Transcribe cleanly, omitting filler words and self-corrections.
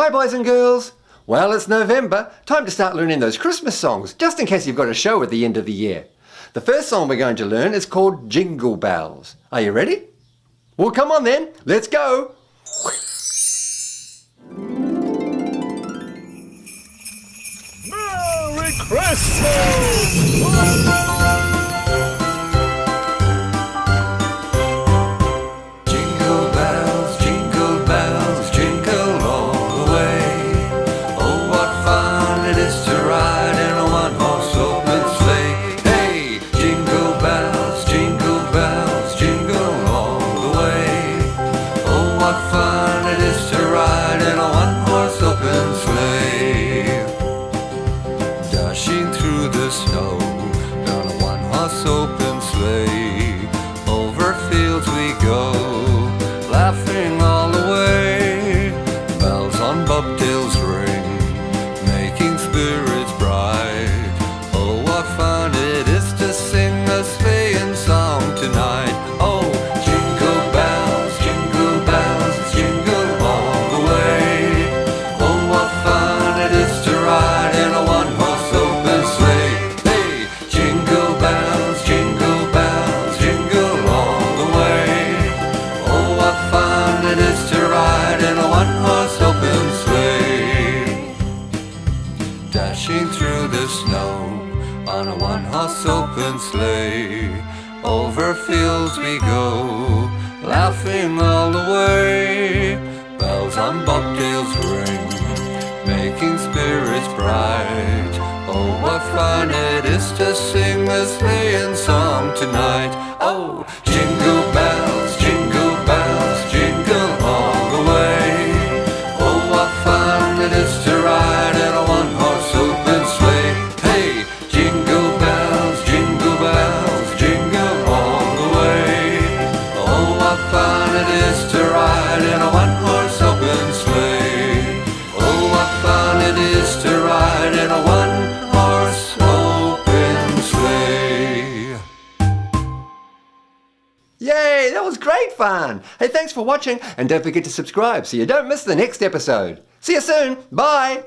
Hi boys and girls! Well, it's November, time to start learning those Christmas songs, just in case you've got a show at the end of the year. The first song we're going to learn is called Jingle Bells. Are you ready? Well, come on then, let's go! Merry Christmas! Open sleigh, over fields we go, laughing all the way. Bells on bobtails ring, making spirits bright. Oh, what fun it is to sing a sleighing song tonight. Oh, jingle bells, jingle all the way. Oh, what fun it is to ride in a one-horse open sleigh. Hey, jingle bells, jingle all the way. Oh, what fun it is to ride in a one-horse open sleigh. Oh, what fun it is to ride in a one-horse open sleigh. Yay, that was great fun! Hey, thanks for watching, and don't forget to subscribe so you don't miss the next episode. See you soon, bye!